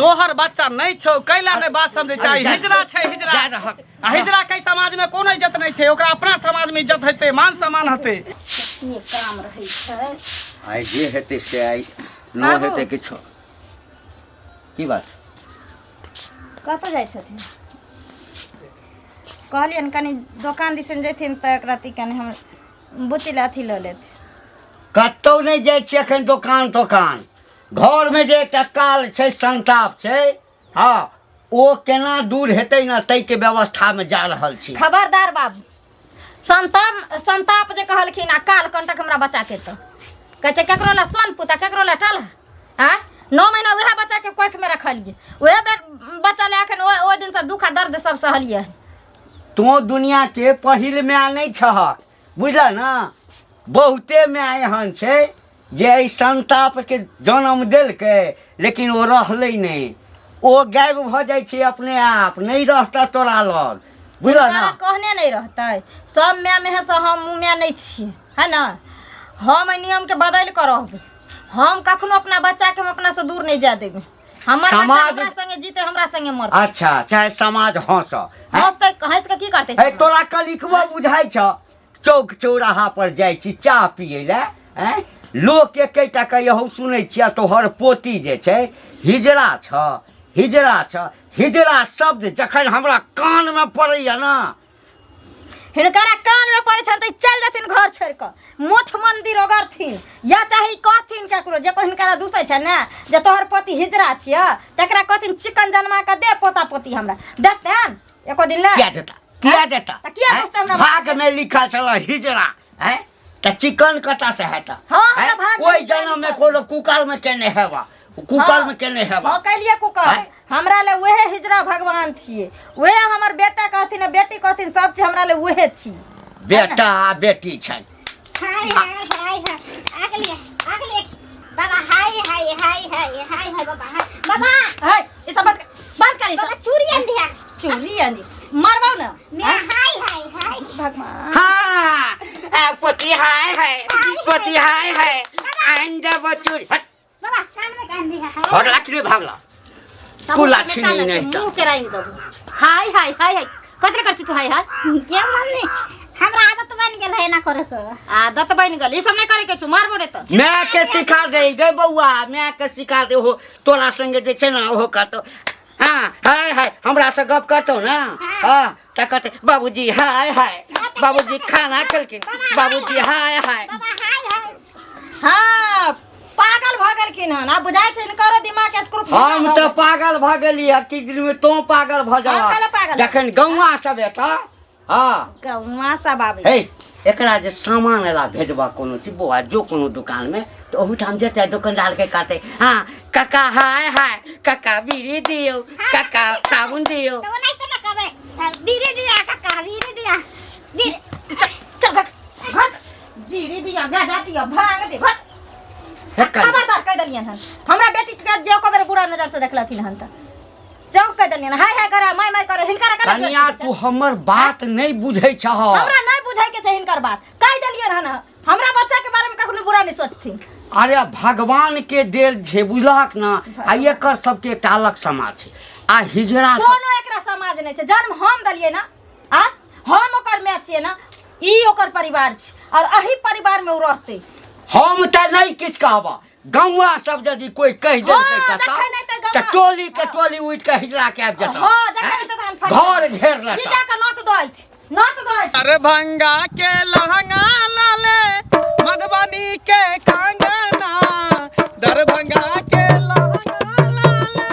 तोहर बच्चा नहीं छौ कैला नहीं बात समझे चाहिए हिजरा छै हिजरा हिजरा कई समाज में कोनो इज्जत नहीं छै ओकरा अपना समाज में इज्जत हेते मान सम्मान हेते ये काम रही छै आई जे हेते से आई न हेते किछो की बात कत जाय छथिन कहलियन कनी दुकान दिसन जैथिन त एकरा ती कनी हम बुचिला अथी ल लेत कतौ नहीं जाय छी एखन दुकान घर में जे एकटा काल छै संताप छै हाँ ओ केना दूर हेतै न तै के व्यवस्था में जा रहल छी खबरदार बाबू संताप जे कहलखिन आ काल कंटक हमरा बच्चा के त कहे छै केकरो ला सोन पुता केकरो ला टल हैं 9 महीना वह बच्चा के कोख में रखलिए वह बच्चा ले अखन ओ दिन से दुख दर्द सब सहलिए तो दुनिया के पहिल में नहीं छहक बुझल ना बहुते में एहन छै जे संताप के जन्म देलकै लेकिन वो रहलै नहीं वो गायब भ जाय छै अपने आप नहीं रहता तोरा लग बुझल ना कहने नहीं रहतै सब मैं में से हम मैं नहीं छी है ना हम नियम के बदल कर रहबै हम कखनो अपना बच्चा के हम अपना से दूर नहीं जा देबै हमर समाज हमरा संगे जीते हमरा संगे मरते अच्छा चाहे समाज हंसते हंस के की करते है तोरा कलिकवा बुझाई छ चौक चौराहा पर जाय छी चाह पिए ले हैं लोग एकेटा कहू सुनै छिया तोहर पोती जे छै हिजरा छ हिजरा शब्द जखन हमरा कान में पड़ैया ना हिनकरा कान में पड़े छन त चल जथिन घर छोड़ के मोठ मंदिर ओगरथिन या चाहे कहथिन केकरो जे को हिनकरा दूसै छै ना जे तोहर पति हिजरा छिया तकरा कहथिन चिकन जन्मा के दे पोता पोती हमरा देतन एको दिन ले क्या देता त किया दोस्त हमरा भाग में लिखल छल हिजरा हैं त चिकन कता से हेता हां भाग ओई जन्म में कोनो कुकर में केने हेबा कुकर में केने हेबा हां कहलिए कुकर हमरा ले वहे हिजरा भगवान छिए वहे हमर बेटा कहथिन बेटी कहथिन सब चीज हमरा ले वहे छी बेटा बेटी छै हाय आगले बाबा हाय बाबा हाय ये सब बंद करी बाबा चूड़ी आंधी मारबाऊ ना मैं हाय भगवान हाँ पति हाय आंजा बचूरी हट बाबा कान में गांधी है और लाठी भागला कुला छिनी नहीं मुंह के राई दबो हाय कतरे करछी तू हाय क्या मम्मी हमरा आदत बन गेल है ना करे के आदत बन गेल ई सब नहीं करे के छु मारबो रे त मैं के सिखा दे गे बउआ मैं के सिखा दे हो तोरा संगे जे छै ना ओहो करतो हाँ हाय हमरा से गप करतो ना हां त कहते बाबूजी हाय बाबूजी खाना खेलकिन बाबूजी हाय हां पागल भ गेलखिन हन आ बुझाय छै इनकर दिमाग के स्क्रू हम तो पागल भ गेलिए कि दिन में तो पागल भ जा जखन गौवा सब एता हां गौवा सब आबे हे एकरा जे सामान ला भेजबा कोनो चीज बुआ जो कोनो दुकान में तो ओहू ठाम जेते दुकानदार के कहते हां काका हाय काका बीड़ी दियो काका साबुन दियो तो नहीं तो कहबे बीड़ी दिया काका बीड़ी दिया चल घट बीड़ी दिया गाजा दिया भांग दे घट खबरदार कह दलियन हन हमरा बेटी के जे कबरे बुरा नजर से देखलखिन हन त सब कह दलियन हाय करे माय करे हिनकर कन्या तू हमर बात नहीं बुझै छ हमरा नहीं बुझै के छै हिनकर बात कह दलियन हन हमरा बच्चा के बारे में कखनो बुरा नहीं सोचथिन अरे भगवान के देल छे बुझलक ना आ एकर सब के एकटा अलग समाज छै आ हिजरा कोनो एकरा समाज नहीं छै जन्म हम दलिए ना आ हम ओकर मैच छिए ना ई ओकर परिवार छै और एही परिवार में उ रहते हम त नहीं किछ कहबा गौवा सब यदि कोई कह देलकै कता त टोली के टोली उठ के हिजरा के आब जता हां जखन त घर घेर लेता हिजरा के नोट दोइत अरे भंगा के लहंगा लाले मधुबनी के कंगना दरभंगा के लहंगा लाले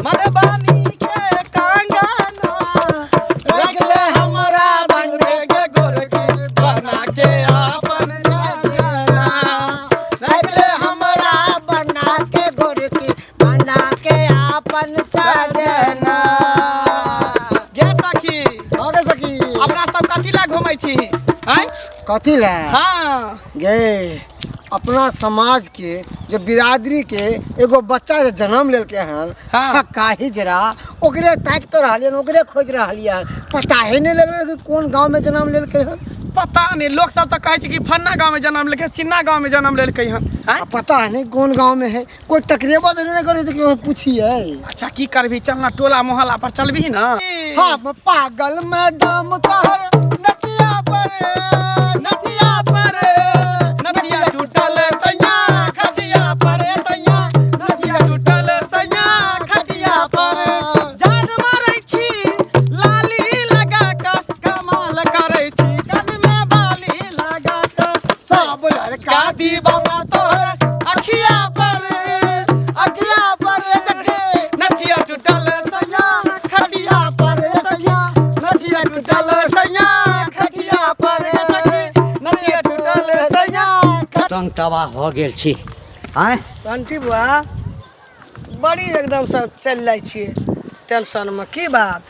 मधुबनी के कंगना रगले हमरा बनगे के गोरकी बना के आपन जाना रगले हमरा बना के गोरकी बना के आपन सजना गे सखी आगे सकी अपना सब कथी ला घुमै छी हैं कथी ला हां गे अपना समाज के जो बिरादरी के एगो बच्चा जे जन्म लेलके हन हाँ। छक्का हिजरा ओकरे ताक तो रहलियन ओकरे खोज रहलियन पता ही नहीं लगल कि कौन गांव में जन्म लेलके हन पता नहीं लोग सब तो कहे छै कि फन्ना गांव में जन्म लेके चिन्ना गांव में जन्म लेलकै हन हैं? पता नहीं कौन गांव में है, कोई टकरेबा तो नहीं करे तो क्यों पूछिए। अच्छा की करबी, चलना टोला मोहल्ला पर चलबी ना। हाँ पागल मैडम कहर नदिया पर नदिया टूटल सैया खटिया पर सैया, नदिया टूटल सैया खटिया पर। जान मारै छी लाली लगा का, कमाल करै छी कान में बाली लगा का। सब लड़का दीवाना तोहर अखिया पर देखे नदिया टूटल सैया खटिया पर सैया नदिया टूटल सैया खटिया पर नदिया टूटल सैया। टंग तबाह भऽ गेल छी। आँय आंटी बुआ बड़ी एकदम से चल जाइ छियै टेंशन में, की बात?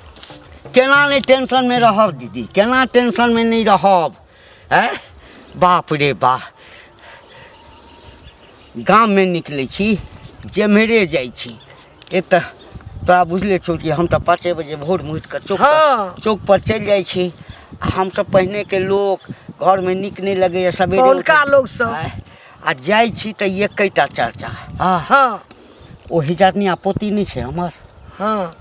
केना नहीं टेंशन में रहब दीदी, केना टेंशन में नहीं रहब। है बाप रे बाप, गाम में निकले छी जेम्हरे जाइ छी, एक तऽ तोरा बुझले छौ कि हम तऽ 5 बजे भोर मुहूर्त के चौक पर चलि जाइ छी। हम सब पहिने के लोग घर में नीक नहीं लगैए सवेरे कौनका लोग सब? आ जाइ छी तऽ एकैटा चर्चा। हाँ ओ हिजरनिया पोती नहीं छै हमर, हाँ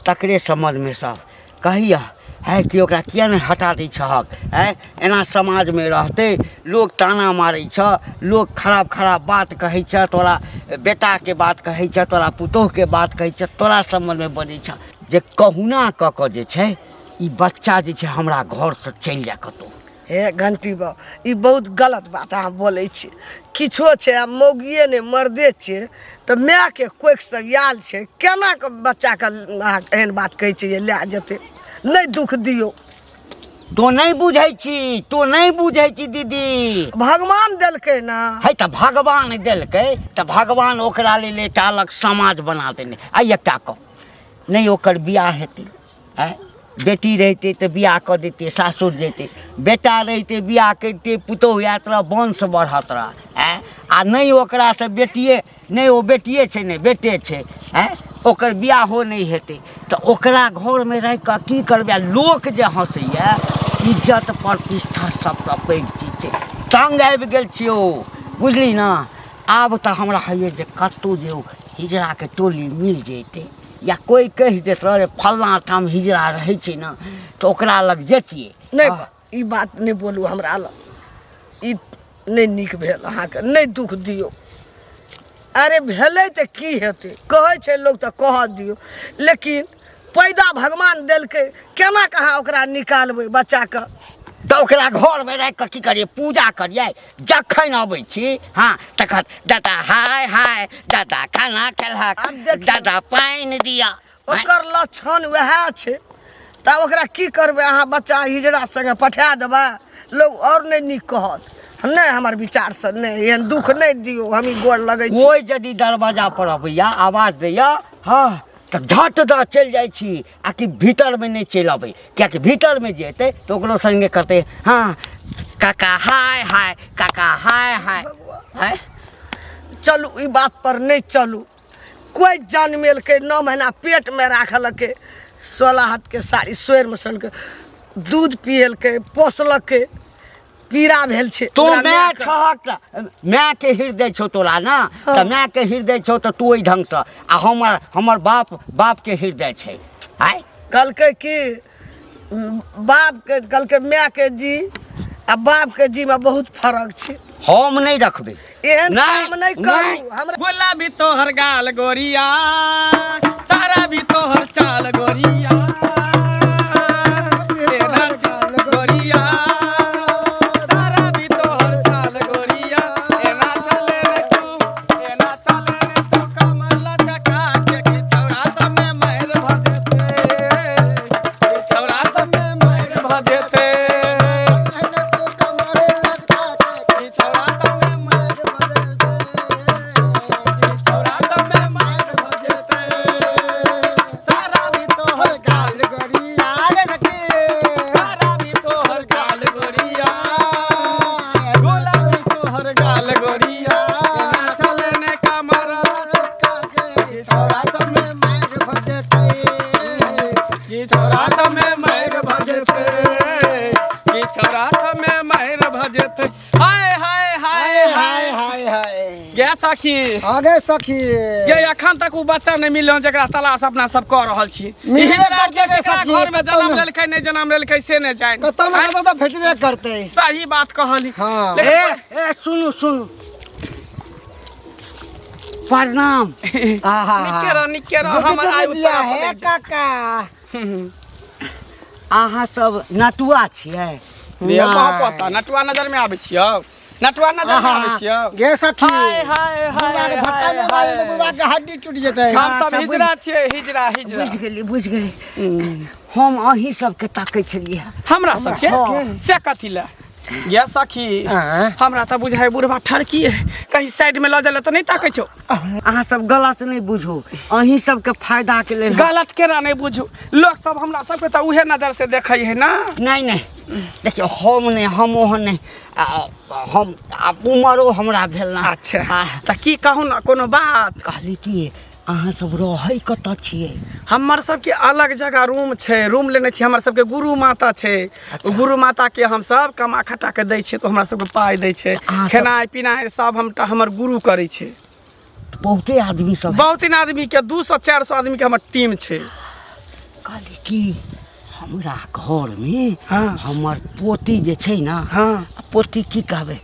तकरे समझ में सब कहिया है कि ओकरा किया नहीं हटा दै छहक। है एना समाज में रहते लोग ताना मारै छ, लोग खराब खराब बात कहै छ, तोरा बेटा के बात कहै छ, तोरा पुतोह के बात कहै छ, तोरा समझ में बनै छ जे कहुना क के जे छै ई बच्चा जे छै हमरा घर से चलि जा कतौ। हे घंटी बा ई बहुत गलत बात अहाँ बोलै छियै। किछो छै आ मौगिए ने मर्दे छियै तऽ माय के कोइक से याल छै, केना के बच्चा के अहाँ एहन बात कहै छियै जे लए जेतै? नहीं दुख दियो। तो नहीं बुझै छी, तो नहीं बुझै छी दीदी। भगवान देलकै ना, है तऽ भगवान देलकै तऽ भगवान ओकरा लेल एकटा अलग समाज बना देने। आइ एकटा कह नहीं ओकर बियाह हेतै, है बेटी रहते तो बियाह कऽ देते सासुर जेते, बेटा रहते बियाह करते पुतोह यात्रा वंश बढ़त रह। आ नहीं ओकरा से बेटिए नहीं, ओ बेटिए छै नहीं बेटे छै, है ओकर बियाहो नहीं हेतै तऽ ओकरा घर में रह कऽ की करबै? लोक जे हँसैए इज्जत प्रतिष्ठा सबसँ पैघ चीज छै। तंग आबि गेल छियौ बुझली ना। आब तऽ हमरा होइए जे कतहु जे हिजड़ा के टोली मिल जैते या कोई कह देत रे फलना ठाम हिजड़ा रहे छै ना तो ओकरा लग जेतिए। नहीं ई बात नहीं बोलू हमरा लग, ई नहीं नीक भेल अहाँके, नहीं दुख दियो। अरे भेलै तऽ की हेतै, कहै छै लोग तऽ कह दियो, लेकिन पैदा भगवान देलकै, केना कहाँ ओकरा निकालबै बच्चा के? तो ओकरा घर में रह कऽ की करिए? पूजा करिए। जखन अबै छी हाँ तखन दादा हाय हाय, दादा खाना खेलहक, दादा पानि दिया। ओकर लक्षण वएह छै तऽ ओकरा की करबै अहाँ? बच्चा हिजड़ा संगे पठा देबै, लोग और नहीं नीक कहत। नहीं हमार विचार से नहीं, एहन दुख नहीं दियो, हमी गोड़ लगै छी। कोई यदि दरवाजा पर अबैया आवाज दैया हाँ तो झट द चल जाइ छी, आ कि भीतर में नहीं चल अबै, कियाकि भीतर में जेतै तो ओकरो संगे करते हाँ काका हाय हाय, काका हाय हाय। है चलू ई बात पर नहीं चलू। कोई जन्मेल के 9 महीना पेट में राखलकै, 16 हाथ के साड़ी स्वेर में सन के दूध पियल के पोसलक के, पीड़ा भेल छै। तो ओकरा मैं माय के- छहक मैं के हृदय छौ तोरा ना, तो मैं के हृदय छौ तो तू ओहि ढंग से, आ हमर बाप के हृदय छै। है कहलकै कि बाप के कहलकै माय के जी आ बाप के जी में बहुत फर्क छै। हम नहीं रखबे, एहन नहीं, काम नहीं करू हमरा। बोला भी तोहर गाल गोरिया, सारा भी तोहर चाल गोरिया, तेरा चाल गोरिया, सारा भी तोहर चाल गोरिया। एना चले रे तू कमल चका के, कि छौरा सब में मार भजेते, कि छौरा सब में मार भजेते, कि छौरा सब में मार छौरा सब में मार भजेते। सारा भी तोहर चाल गोरिया, सारा भी तोहर चाल गोरिया, गोला भी तोहर गाल गोरिया। एना चले ने कमर कि छौरा सब में मार भजेते, कि छौरा सब में मार भजेते, कि छौरा सब में गे सखी आगे सखी ये अखन तक वो बच्चा नहीं मिल जरा तलाश अपना सब कर रहल छी मिलबे हिजरा करतै गे केकरा सखी, घर में कतौ जन्म ने। लेलकै नहीं जन्म लेलकै से नहीं जान कतौ न कतौ तो भेटबे करते। सही बात कहली हाँ। ए सुनु सुनु प्रणाम। निके रह हमर आयु दिया है काका। अहाँ सब नटुआ छियै? ये पता नटुआ नजर में आबै छियौ नटुआ नजर में आबै छियौ गे सखी हाय हाय बुढ़वा के धक्का हाय में मारे तो बुढ़वा के हड्डी टूट जेतै। हम सब हिजरा छियै हिजरा बुझ गेली हम अहीं सबके ताकै छलियै। हमरा सबके हाँ। से कथी ले ये सखी हाँ। हमरा त बुझाय बुढ़वा ठरकी है कहीं साइड में ल जाला त नहीं ताकै छौ अहाँ सब गलत नहीं बुझू, अहीं सबके फायदा के लेल गलत केना नहीं बुझू लोग सब हमरा सबके त उहे नजर से देखै है ना नहीं नहीं देखियो हम नहीं हम ओहन नहीं हम उमरो हमरा भेल ना। अच्छा त की कहू ना कोनो बात कहली कि अहाँ सब रहै कतऽ छियै? हमर सबके अलग जगह रूम छै रूम लेने छी हमर सबके गुरु माता छै गुरु माता के हम सब कमा खटा के दै छै तो हमरा सबके पाइ दै छै अहाँ सब- खेनाइ पिनाइ सब हमर गुरु करै छै बहुते आदमी सब बहुत इन आदमी के 200-400 आदमी के हमर टीम छै कहली कि हमरा घर में हाँ। हमर पोती जे छै ना हाँ पोती की कहबै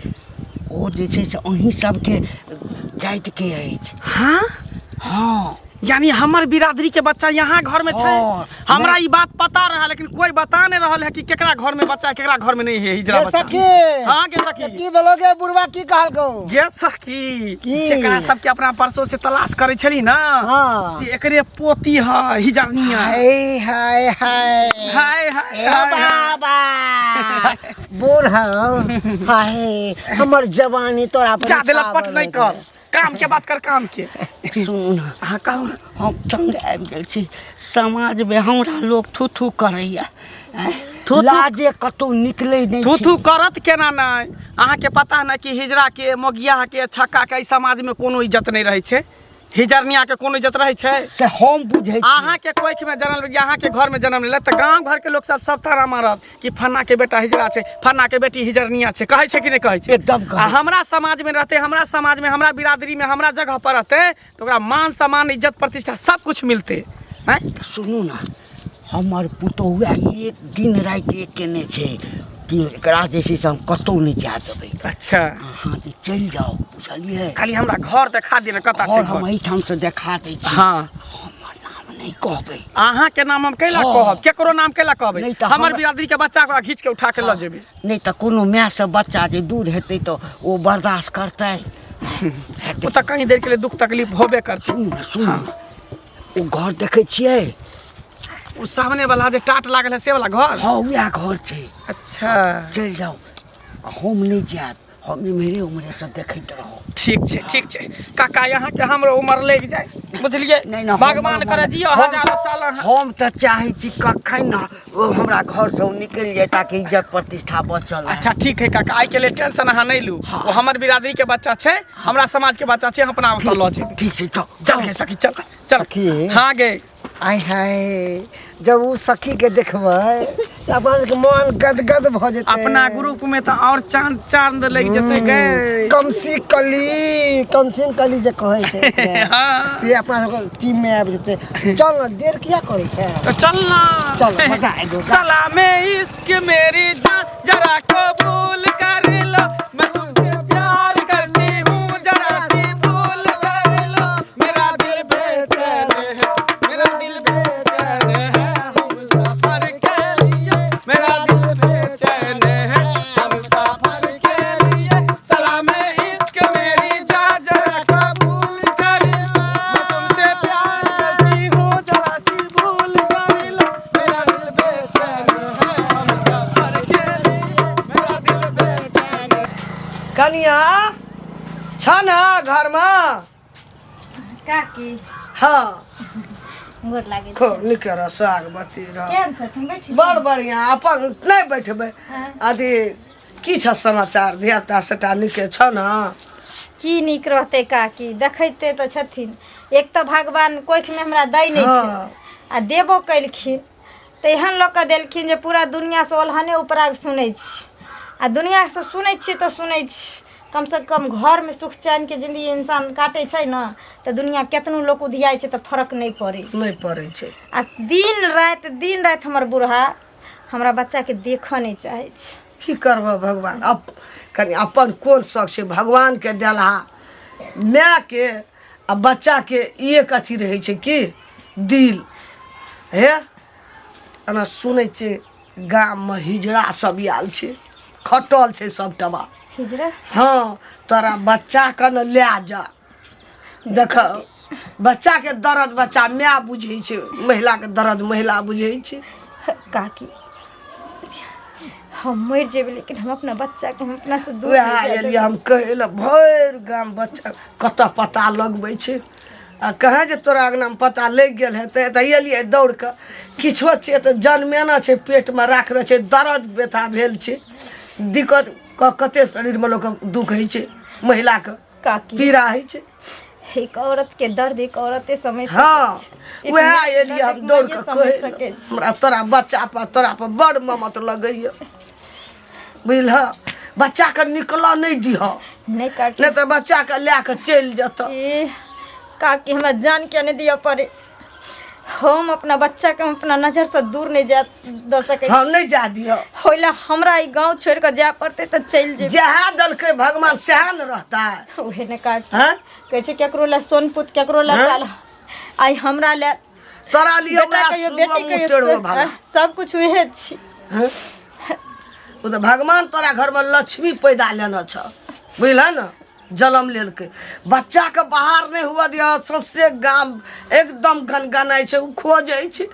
ओ जे छै से अहीं सबके जाति के अछि। हाँ हाँ यानी हमर बिरादरी के बच्चा यहाँ घर में छै हाँ। हमरा ई बात पता रहा लेकिन कोई बता नहीं रहल है कि केकरा घर में बच्चा है केकरा घर में नहीं है हिजरा गे बच्चा सखी हाँ के सखी की बोलोगे बुढ़वा की कहलको? ये सखी की? जेकरा सबके अपना परसों से तलाश करे छली ना हाँ। से एकरे पोती है हिजरनिया हाय हाय हाय हाय हाय ए बाबा बूढ़ा हाय हमर जवानी तोरा पर जा दिलक पट नहीं कर काम के बात कर काम के सुनू ना हाँ कहू ना हम तंग आबि गेल छी समाज में हमरा लोग थू थू करैया थू-थू? लाजे कतौ निकलै नहीं थू छी। थू करत केना नहीं अहाँ के पता ना कि हिजरा के मोगिया के छक्का के इस समाज में कोनो इज्जत नहीं रहे छे हिजरनिया के कोनो इज्जत रहे छे से हम बुझै छी। अहाँ के कोख में जन्म यहाँ के घर में जन्म ले तो गांव घर के लोग सब तारा मारत कि फन्ना के बेटा हिजरा छे फन्ना के बेटी हिजरनिया छे कहे छे कि नहीं कहे छे एकदम कहै आ हमरा समाज में रहते हमरा समाज में हमरा बिरादरी में हमरा जगह पर रहते तो ओकरा मान सम्मान इज्जत प्रतिष्ठा सब कुछ मिलते हैं सुनू ना हमर पुतौआ एक दिन राति एक केने छै कि एकरा जे छै से हम कतौ नहीं जा देबै। अच्छा अहाँ जे चलि जाओ बुझलियै खाली हमरा घर देखा दिए ना कता और छे हम घर एहिठाम से देखा दै छी। हाँ हमर नाम नहीं कहबै। अहाँ के नाम हम कैला हाँ। कहब केकरो नाम कैला कहबै नहीं तऽ हमर हमरा- बिरादरी के बच्चा को खींच के उठा के ल जेबै नहीं तो कोनो माय से बच्चा जे दूर हेतै तो ओ बर्दाश्त करतै। वो तो कहीं देर के लिए दुख तकलीफ होबे करते सुनू ना सुनू ना ओ घर देखै छियै? उ सामने वाला जे टाट लागल है से वाला घर हाँ वएह घर छै। अच्छा चलि जाओ हम नहीं जायब हम इम्हरे उम्हरे से देखैत रहो। ठीक छे काका यहाँ के हमरो उम्र लग जाए बुझलिए नहीं ना भगवान करे जियो हजारों साल अहाँ हम तो चाहे छी कखन ना ओ हमरा घर से निकल जाए ताकि इज्जत प्रतिष्ठा बचल रहे। अच्छा ठीक है काका आई के लिए टेंशन अहाँ नहीं लू वो हमर बिरादरी के बच्चा छे हमरा समाज के बच्चा छे हम अपना ओतऽ ल जेबै ठीक छै चल चल के सखी चल चल सखी? हाँ गे आय हाय जब उ सखी के देखबै त अपन के मन गदगद भ जेतै। अपना ग्रुप में तो और चांद चांद लग जते गए कमसी कली जे कहै छै एकरा, हाँ। से अपना सबके टीम में आबि जेतै। चल ना देर किया करै छै? तो चलना चल मजा आएगो। सलामे इश्क मेरी जान जरा कबूल कर लो मैं तुमसे प्यार करती हूँ जरा सी भूल कर लो मेरा दिल बेचैन है मेरा दिल बेचैन है हम सफर के लिए मेरा दिल बेचैन है हम सफर के लिए सलामे इश्क मेरी जान जरा कबूल कर लो मैं तुमसे प्यार करती हूँ जरा सी भूल कर लो मेरा दिल बेचैन है हम सफर के लिए मेरा दिल बेचैन है कनिया छ ना घर में? काकी हाँ गोर लागे खूब निके रह साग बत्ती रह केहन छथिन बैठी बड़ बढ़िया अपन नहीं बैठबै हाँ। अथी की छ समाचार धियापुता सेटा निके छ ना? की नीक रहते काकी देखैते तो छथिन एक तो भगवान कोख में हमरा दै नहीं हाँ। छै आ देबो कैलखिन तो एहन लोग के देलखिन जे पूरा दुनिया से ओलहने उपराग सुनै छी आ दुनिया से सुनै छी तो सुनै छी कम से कम घर में सुख चैन के जिंदगी इंसान काटे छै ना तो दुनिया केतनो लोग उधियाई छै तो फर्क नहीं पड़े नहीं पड़े छै। आ दिन रात हमर बूढ़ा हमरा बच्चा के देख नहीं चाहे छै। की करबह भगवान, अब कनी अपन कोन शौक छै भगवान के देलहा माय के आ बच्चा के एक अथी रहे छै कि दिल हे। एना सुनै छै गाम में हिजड़ा सब आयल छै, खटल छै सबटमा। हिजड़ा हाँ तोरा बच्चा के न ले जा, देख बच्चा के दर्द बच्चा माय बुझे छै, महिला के दर्द महिला बुझे छै। काकी हम मर जेबे लेकिन हम अपना बच्चा के हम अपना से दूर वएह नहीं जाए एलियै हम कहै लए, भरि गाम बच्चा कतऽ पता लगबै छै आ कहे जे तोरा अंगना में पता लग गेल हेतै तऽ एलियै दौड़ कऽ। किछो छै तऽ जनमेना छै, पेट में राख रहे छै, दर्द व्यथा भेल छै, दिक्कत कते शरीर में लोक दुख होइ छै, महिला के काकी पीड़ा होइ छै। एक औरत के दर्द एक औरते समझ हाँ सकै छै। वएह एक एलियै दर्द हम एक दौड़ माइये कऽ समझ कहै सकै लए। छै। हमरा तोरा बच्चा पर तोरा पर बड़ ममत लगैया बुझलह। बच्चा के निकलऽ नहीं दिह, नहीं काकी नहीं तो बच्चा के लए के चलि जेतऽ। ए काकी हमरा जान के नहीं दिया पड़े, हम अपना बच्चा के हम अपना नजर से दूर नहीं जा द सके। हाँ नहीं जा दिह, होइला हमरा ई गांव छोड़ के जाए पड़ते तो चल जेबे। जहाँ दलकै भगवान सएह न रहता है। ओहे ने काकी हैं? कहै छै केकरो ले सोनपुत केकरो ले हैं? काला, आई हमरा ले तोरा लिए बेटा वएह कहियो सुबह बेटी मुँह कहियो टेढ़ो भाला। सब कुछ उहे छी। हैं? वो तो भगवान तोरा घर में लक्ष्मी पैदा लेना छ, बुझल न, जन्म लेलकै। बच्चा के बाहर नहीं हुआ दिया, सौंसे गाम एकदम गनगनाइ छै, उ खोजै छै।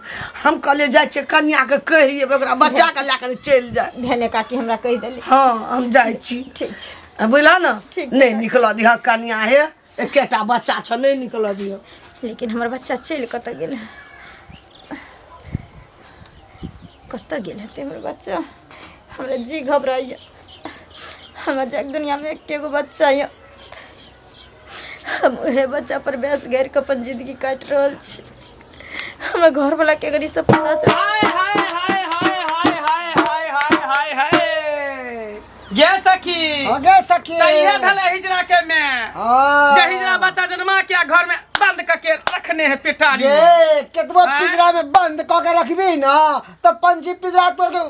हम कहलिए जाइ छै कन्या के कहिए ओकरा बच्चा के लए के चलि जाए। भेने काकी हमरा कहि देली हाँ हम जाइ छी, ठीक छै। बुझल न, ठीक छै। नहीं निकल दिह कन्या हे, एकेटा बच्चा छ, नहीं निकल दिह। लेकिन हमर बच्चा चल कतऽ गेल है, कतऽ गेल हेतै हमर बच्चा। हमरा जी घबराइया, हमरा जग दुनिया में एकेगो बच्चा है, हम उहे बच्चा पर बेस गैर के अपन जिंदगी काट रहल छी। हमरा घर वाला के अगर ई सब पता चल हाय हाय हाय हाय हाय हाय हाय हाय हाय हाय गे सखी आगे सखी तइहे भेले हिजरा के में हाँ। जे हिजरा बच्चा जन्मा के घर में बंद करके रखने है पिटारी में। ये केतबो हाँ? पिंजरा में बंद क के रखबी ना तो पंछी पिंजरा तोड़ के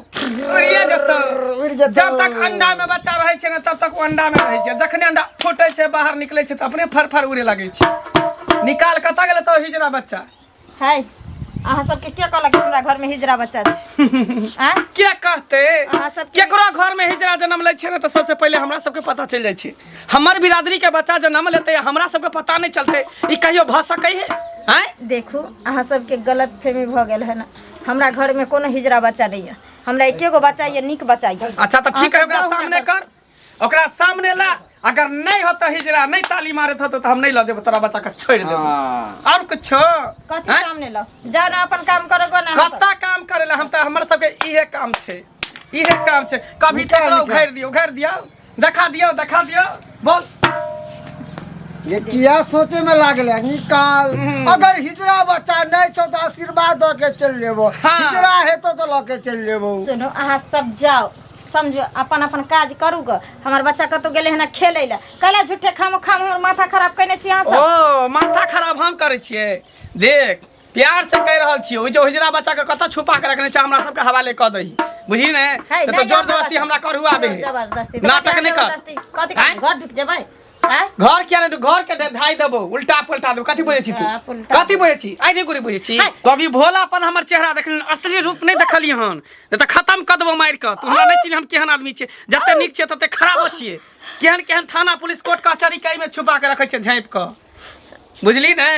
उड़िए जेतौ। उड़ जेतौ। जब तक अंडा में बच्चा रहे छै ना तब तक वो अंडा में रहे छै, जखने अंडा फूटे छै बाहर निकले छै त अपने फर फर उड़े लगे छै। निकाल कतऽ गेलै तो हिजरा बच्चा है। अहाँ सबके के कहलक हमरा घर में हिजरा बच्चा छै? आँ? के कहते अहाँ सबके- केकरो घर में हिजरा जन्म ले छै ना तो सबसे पहले हमरा सबके पता चल जाय छै। हमर बिरादरी के बच्चा जन्म लेते हमरा सबके पता नहीं चलते ई कहियो भ सकै है? हैं? देखू अहाँ सबके गलत फहमी भ गेल है ना, हमरा घर में कोनो हिजरा बच्चा नहीं है, हमरा एकेगो बच्चा ये, नीक बच्चा ये। अच्छा तो ठीक है, अहाँ ओकरा सब सामने जाउ कर, ओकरा सामने ला। अगर नहीं होता हिजरा नहीं ताली मारे तो हम नहीं ला देब तोरा बच्चा के छोड़ देब। और कुछ कथी सामने लो, जाओ ना अपन काम करो गो ना अहाँ सब। कत्ता काम करेला हम त हमर सबके इहे काम छै, इहे काम छै। कभी निकाल, तक निकाल। घेर दियो देखा दियो बोल। ये किया सोचे में लागल है, निकाल। अगर हिजरा बच्चा नहीं छो तो आशीर्वाद दो के चल जेबो, हाँ। हिजरा है तो लो के चल जेबो। सुनो अहाँ सब जाओ, समझो अपन अपन काज करू ग। हमर बच्चा कतौ गेले है ना खेलै ला, कला झूठे खाम हमर माथा खराब करने छी अहाँ सब। ओ माथा खराब हम करे छिए, देख प्यार से कह रहल छिए। ओ जो हिजरा बच्चा के कतऽ छुपा के रखने छै हमरा सबके हवाले क दही, बुझी ने? है, तो नहीं, जोर जबरदस्ती हमरा करहुआ बे, जबरदस्ती नाटक नहीं कर। कथी हैं? घर ढुक जेबै? हैं? घर किया नहीं, घर के ढाई देबो, उल्टा पलटा देबो। कथी बोले छी तू? उल्टा पुल्टा। कथी बोले छी? आई नहीं गुरी बोले छी। है। कभी भोलापन हमर चेहरा देखली, असली रूप नहीं देखली हन, नहीं तो खत्म कर देबो मार के। तू हमरा नहीं चिन्ह हम केहन आदमी छिए, जते नीक छिए तते खराब छिए। केहन केहन थाना पुलिस कोर्ट कचहरी कई में छुपा के रखे छै झाँप के, बुझली ने?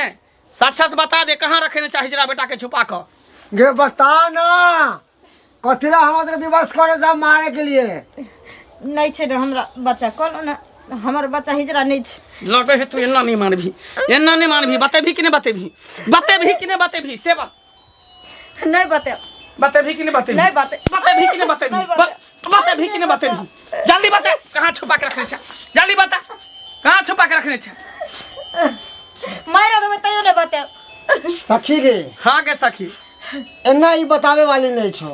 सच बता दे कहाँ रखे चाहे हिजरा बेटा के छुपा के। गे बता ना कथिला हमरा सबके विवश करे जा मारे के लिए। नहीं छै ना हमरा बच्चा, कहलो ना हमर बच्चा हिजरा नहीं छै। लगे है तू एना नहीं मानभी, बतेभी कि नहीं बतेभी से बात नहीं बताओ, बतेभी कि नहीं बतेभी? नहीं बाते बतेभी कि नहीं बतेभी? नहीं बते। बतेभी कि नहीं बतेभी? जल्दी बता कहाँ छुपा के रखने छा, जल्दी बता कहाँ छुपा के रखने छा। मारा देबै तैयो नहीं बताओ। सखी गे हाँ गे सखी, एना ही बतावे वाली नहीं छो,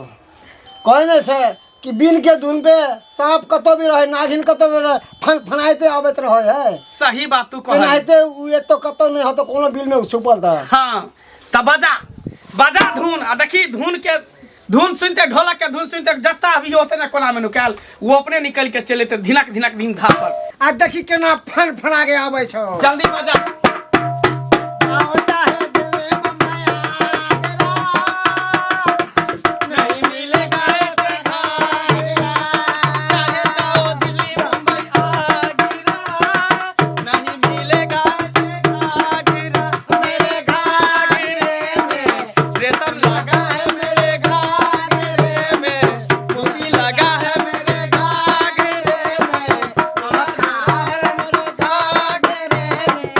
कहने से कि बिन के धुन पे सांप कतो भी रहे, नागिन कतो भी रहे, फनाइते आवत रहे है। सही बात तू कह फनाइते ये तो कतो नहीं हो तो कोनो बिल में छुपल था। हाँ तब बजा धुन आ देखी धुन सुनते ढोलक के धुन सुनते जत्ता भी होते ना कोना में नुकाल वो अपने निकल के चले थे धिनक दिन धा पर। आ देखी केना फना के आवे छो। जल्दी बजा। आओ चाहे दिल में माया गिरा, नहीं मिलेगा ऐसे घाघरा, चाहे जाओ दिल्ली मुंबई आगरा, नहीं मिलेगा ऐसे घाघरा, मेरे घाघरे में रेशम लगा है, मेरे घाघरे में मोती लगा है, मेरे घाघरे में मलका है, मेरे घाघरे में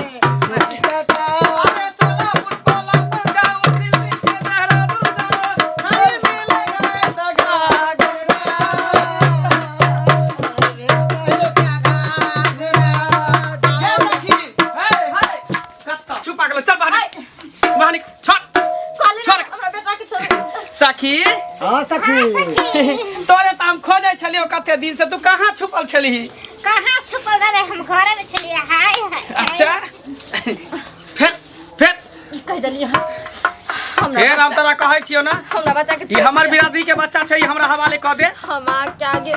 नसीकता। अरे सोलापुर कोल्हापुर जाओ, दिल्ली से देहरादून जाओ, नहीं मिलेगा ऐसा घाघरा। ये सखी, हे, कत्ता, चुप आ गेलो, चल बाहर निकल, छोड़। हमरा बेटा के छोड़। सखी हाँ सखी। तोरे तो हम खोजे छलियो कते दिन से, तू कहाँ छुपल छली? कहाँ छुपल रहे, हम घरे में छलिए। हाय हाय अच्छा फिर कह देलिए फिर हम तोरा कहै छियो ना, हमरा बच्चा के ई हमर बिरादरी के बच्चा छै, ई हमरा हवाले कह दे। हम आके आगे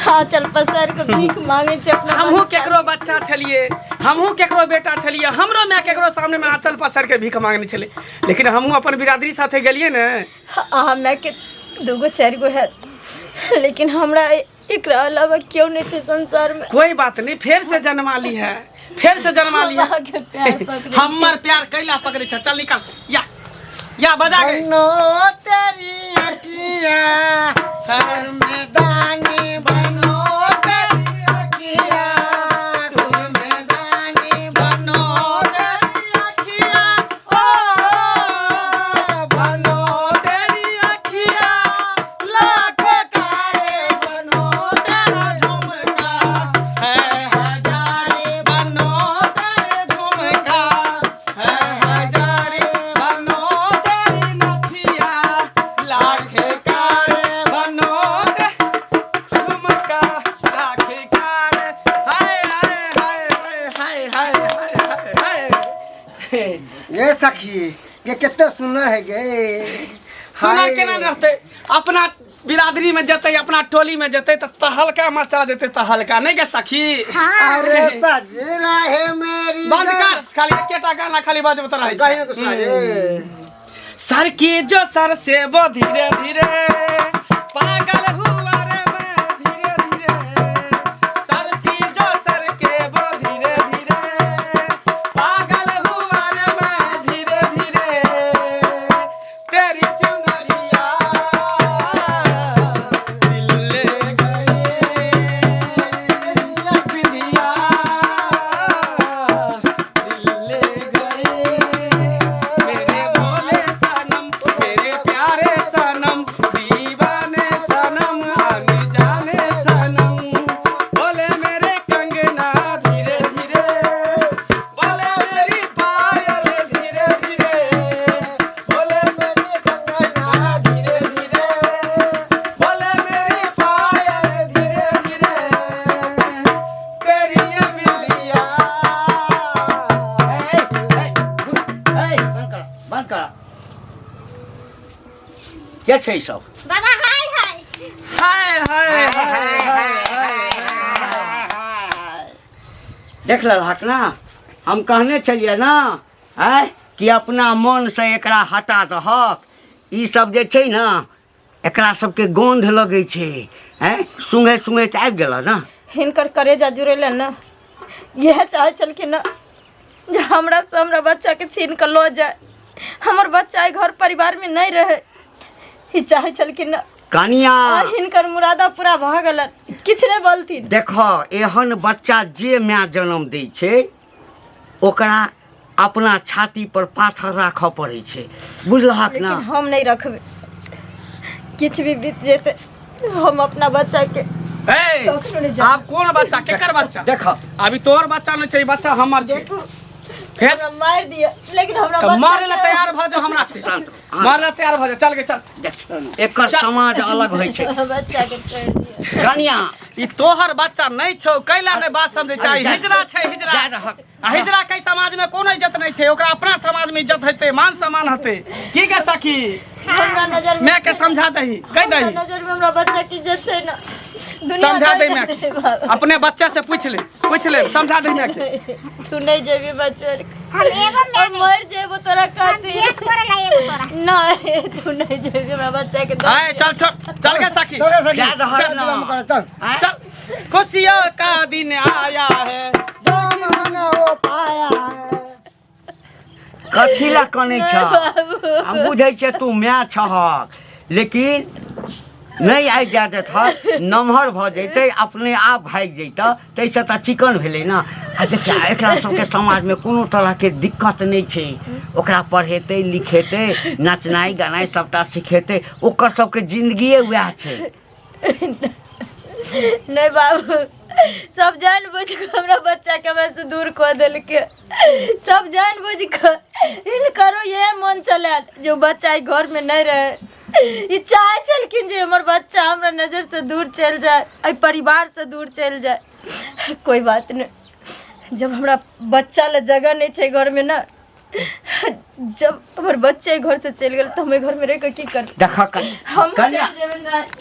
हाँ चल पसर के भीख मांगे छे अपना। हमहू केकरो बच्चा छलिए, हमहू केकरो बेटा छलिए, हमरो मैं केकरो सामने में आंचल पसर के भीख मांगने छले, लेकिन हमहू अपन बिरादरी साथे गेलिए ने। मैं के दूगो चार गो है, लेकिन हमरा एकरा अलावा क्यों नहीं छे संसार में। कोई बात नहीं, फिर से जन्मा ली है, फिर से जन्मा ली है। के प्यार पकड़े हमर प्यार कैला पकड़े छ। चल निकल, या बजा गए। बनो तेरी अखियाँ हर मैदानी, बनो तेरी अखियाँ सुर मैदानी, बनो तेरी अखियाँ, ओ बनो तेरी अखियाँ, लाखों तारे बनो तेरा झुमका है हजारे, बनो तेरे झुमका है हजारे, बनो तेरी नथिया लाखे कारे, बनो ते झुमका लाखे कारे। हाय हाय हाय हाय हाय हाय हाय हाय। ये सखी ये कितने सुना है गे। सुना हाय। केना रहते, अपना बिरादरी में जते, अपना टोली में जते तो तहलका मचा देते, तहलका नहीं के सखी। अरे सजना है मेरी बंद कर, खाली एकेटा गाना खाली बजबत रहे छै। गाइना तो सुनाइए। सर की जो सर से वो धीरे धीरे पागल हुआ रे मैं धीरे धीरे, सर सी जो सर के वो धीरे धीरे पागल हुआ रे मैं धीरे धीरे, तेरी चुनरिया दिल ले गए, बिंदिया दिल ले गए, मेरे भोले सनम, मेरे प्यारे सनम, दीवाने सनम, आने जाने सनम, बोले मेरे कंगना धीरे धीरे, बोले मेरी पायल धीरे धीरे, बोले मेरी कंगना धीरे धीरे, बोले मेरी पायल धीरे धीरे, तेरी ये बिल्लिया। बंद करा। क्या छै सब? बाबा हाय हाय। हाय हाय हाय हाय। देख लहक ना, हम कहने छलिए ना आय कि अपना मन से एकरा हटा दहक। ई सब जे छै ना, एकरा सबके गंध लगे छै, सुंघे सुंघे त आबि गेल ना। हिनकर करेजा जुड़ेले न, यह चाहे चल के न जे हमरा से हमरा बच्चा के छीन के लो जाए, हमर बच्चा ए घर परिवार में नहीं रहे। ही चाहे चल के न कनिया हिनकर मुरादा पूरा भ गेलन, किछ नहीं बोलती। देखो एहन बच्चा जे माय जन्म दै छै ओकरा अपना छाती पर पाथर राखऽ पड़ै छै, बुझलहक लेकिन ना। हम नहीं रखबे, किछ भी बीत जेते हम अपना बच्चा के आप कौन बच्चा, केकर बच्चा? देखो अभी तोर बच्चा नहीं चाहिए, बच्चा हमर छै। देखू फिर हमरा मार दियो लेकिन हमरा तो बच्चा मारे ला तैयार भ जा हमरा से मारे ला तैयार भ जा चल गे चल एकर समाज अलग होइ छै बच्चा के छोड़ दियो कन्या ई तोहर बच्चा नहीं छौ कैला नहीं बात समझे चाही हिजरा छै हिजरा आ हिजरा कई समाज में कोनो इज्जत नहीं छै ओकरा अपना समाज में इज्जत हेतै मान सम्मान हेतै की के सखी हमरा नजर में मैं के समझा दही कह हमरा दही नजर में हमरा बच्चा की इज्जत छै ना समझा दे मैं अपने बच्चे से पूछ ले समझा दे मैं के तू नहीं जेबी बच्चा हम एगो और मर जेबो तोरा खातिर एक करे ला एगो तोरा नहीं तू नहीं जेबी मैं बच्चा के आए चल चल के सखी थोड़े से याद है ना। चल चल खुशियों का दिन आया है सब हंगा हो पाया है कथी ला कने छ हम बुझै छै तू माय छहक लेकिन नहीं आइ जा देत नमहर भ जैते अपने आप भाग जैते तैसे तऽ चिकन भेलै ना आ देखिए एकरा सबके समाज में कोनो तरह के दिक्कत नहीं छै ओकरा पढ़ेतै लिखेतै नचनाइ गानाइ सबटा सिखेतै ओकर सबके जिंदगिए वएह छै नहीं बाबू सब जान बुझ के हमरा बच्चा के हमरा से दूर कर देलके सब जान बुझ के करो ये मन चला जो बच्चा ई घर में नहीं रहे ई चाहे चलकिन जे हमर बच्चा हमरा नजर से दूर चल जाए आई परिवार से दूर चल जाए कोई बात नहीं जब हमरा बच्चा ले जगह नहीं छै घर में ना जब हमर बच्चे घर से चल गेल तो हमें घर में रह के की कर देखा हम कन्या चल जेबे ना